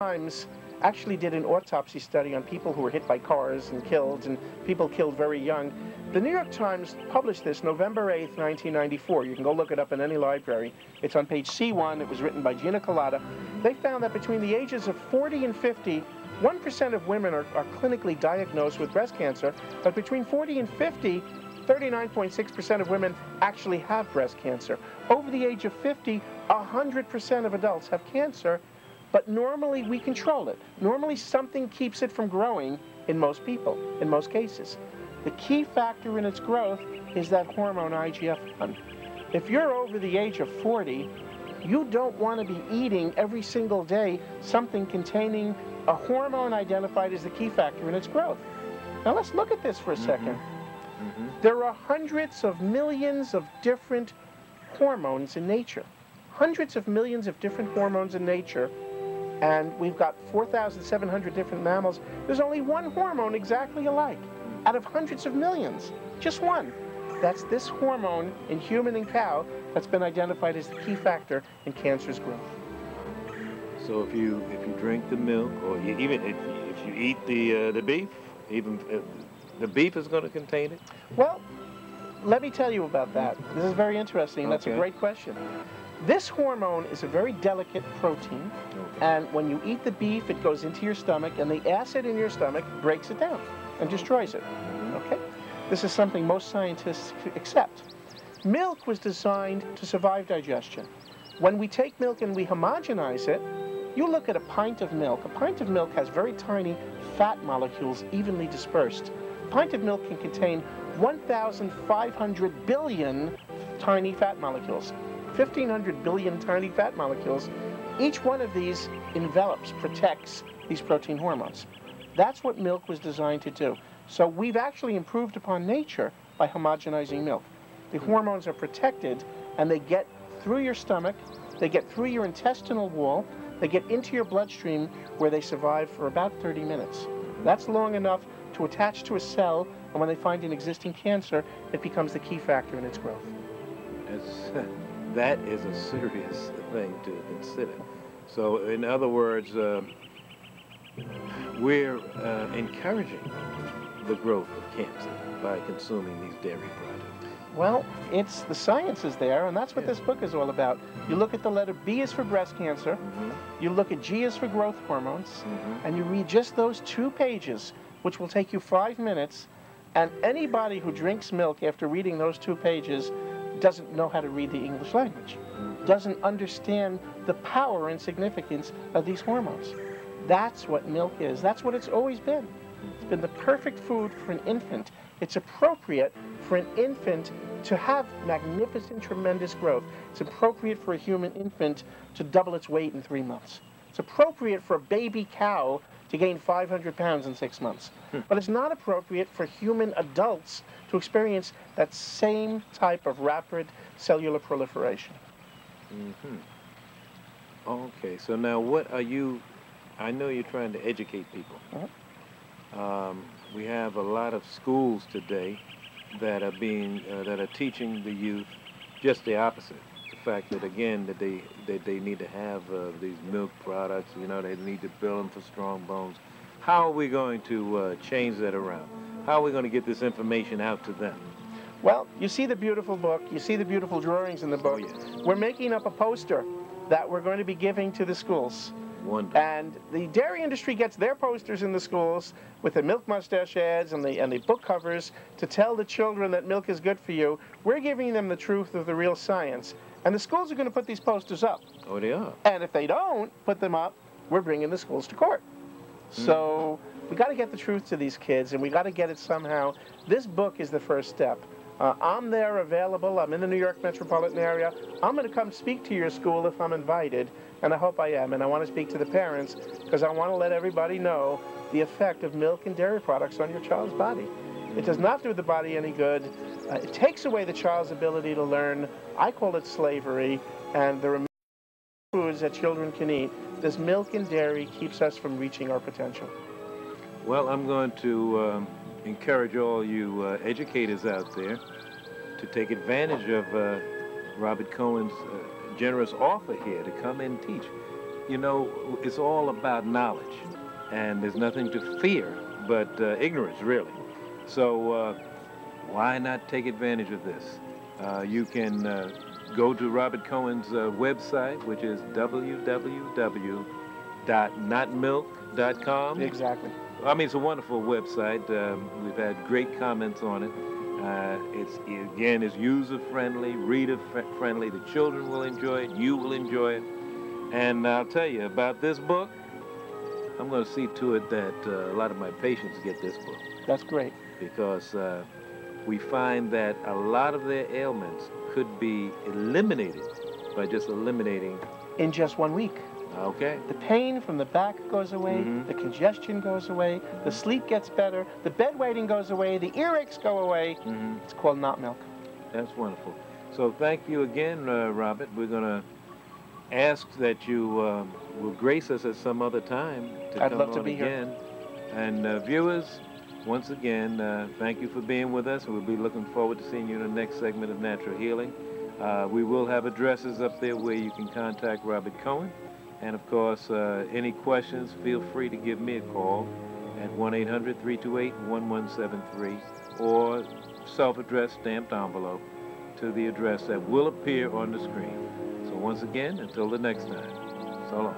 Times actually did an autopsy study on people who were hit by cars and people killed very young. The New York Times published this November 8th, 1994. You can go look it up in any library. It's on page C1. It was written by Gina Colada. They found that between the ages of 40 and 50, 1% of women are clinically diagnosed with breast cancer, but between 40 and 50, 39.6% of women actually have breast cancer. Over the age of 50, 100% of adults have cancer, but normally we control it. Normally something keeps it from growing in most people, in most cases. The key factor in its growth is that hormone IGF-1. If you're over the age of 40, you don't want to be eating every single day something containing a hormone identified as the key factor in its growth. Now let's look at this for a second. There are hundreds of millions of different hormones in nature. Hundreds of millions of different hormones in nature, and we've got 4,700 different mammals. There's only one hormone exactly alike out of hundreds of millions. Just one. That's this hormone in human and cow that's been identified as the key factor in cancer's growth. So if you drink the milk, or even if you eat the beef, even the beef is going to contain it? Well, let me tell you about that. This is very interesting, and that's a great question. This hormone is a very delicate protein, and when you eat the beef, it goes into your stomach, and the acid in your stomach breaks it down and destroys it. Okay? This is something most scientists accept. Milk was designed to survive digestion. When we take milk and we homogenize it, you look at a pint of milk. A pint of milk has very tiny fat molecules evenly dispersed. A pint of milk can contain 1,500 billion tiny fat molecules. 1,500 billion tiny fat molecules. Each one of these envelops, protects these protein hormones. That's what milk was designed to do. So we've actually improved upon nature by homogenizing milk. The hormones are protected, and they get through your stomach, they get through your intestinal wall, they get into your bloodstream, where they survive for about 30 minutes. That's long enough to attach to a cell, and when they find an existing cancer, it becomes the key factor in its growth. That is a serious thing to consider. So, in other words, we're encouraging the growth of cancer by consuming these dairy products. Well, the science is there, and that's what this book is all about. You look at the letter B is for breast cancer, you look at G is for growth hormones, and you read just those 2 pages, which will take you 5 minutes, and anybody who drinks milk after reading those 2 pages doesn't know how to read the English language, doesn't understand the power and significance of these hormones. That's what milk is. That's what it's always been. It's been the perfect food for an infant. It's appropriate for an infant to have magnificent, tremendous growth. It's appropriate for a human infant to double its weight in 3 months. It's appropriate for a baby cow to gain 500 pounds in 6 months. But it's not appropriate for human adults to experience that same type of rapid cellular proliferation. Okay, so now what are you, I know you're trying to educate people. We have a lot of schools today that are teaching the youth just the opposite. The fact that, again, that they need to have these milk products, you know, they need to build them for strong bones. How are we going to change that around? How are we going to get this information out to them? Well, you see the beautiful book, you see the beautiful drawings in the book. We're making up a poster that we're going to be giving to the schools. Wonderful. And the dairy industry gets their posters in the schools with the milk mustache ads and the book covers to tell the children that milk is good for you. We're giving them the truth of the real science. And the schools are going to put these posters up. Oh, they are. And if they don't put them up, we're bringing the schools to court. So we got to get the truth to these kids, and we got to get it somehow. This book is the first step. I'm there available. I'm in the New York metropolitan area. I'm going to come speak to your school if I'm invited, and I hope I am. And I want to speak to the parents because I want to let everybody know the effect of milk and dairy products on your child's body. It does not do the body any good. It takes away the child's ability to learn. I call it slavery, and there are foods that children can eat. This milk and dairy keeps us from reaching our potential. Well, I'm going to encourage all you educators out there to take advantage of Robert Cohen's generous offer here to come and teach. you know, it's all about knowledge, and there's nothing to fear but ignorance, really. So why not take advantage of this? You can go to Robert Cohen's website, which is www.notmilk.com. Exactly. I mean, it's a wonderful website. We've had great comments on it. It's user-friendly, reader-friendly. The children will enjoy it. You will enjoy it. And I'll tell you about this book. I'm going to see to it that a lot of my patients get this book. That's great. Because we find that a lot of their ailments could be eliminated by just eliminating. In just 1 week. Okay. The pain from the back goes away, the congestion goes away, the sleep gets better, the bedwetting goes away, the earaches go away. It's called Not Milk. That's wonderful. So thank you again, Robert. We're going to ask that you will grace us at some other time to I'd come love to on be again. And viewers, once again, thank you for being with us. We'll be looking forward to seeing you in the next segment of Natural Healing. We will have addresses up there where you can contact Robert Cohen. And of course, any questions, feel free to give me a call at 1-800-328-1173 or self-addressed stamped envelope to the address that will appear on the screen. So once again, until the next time, so long.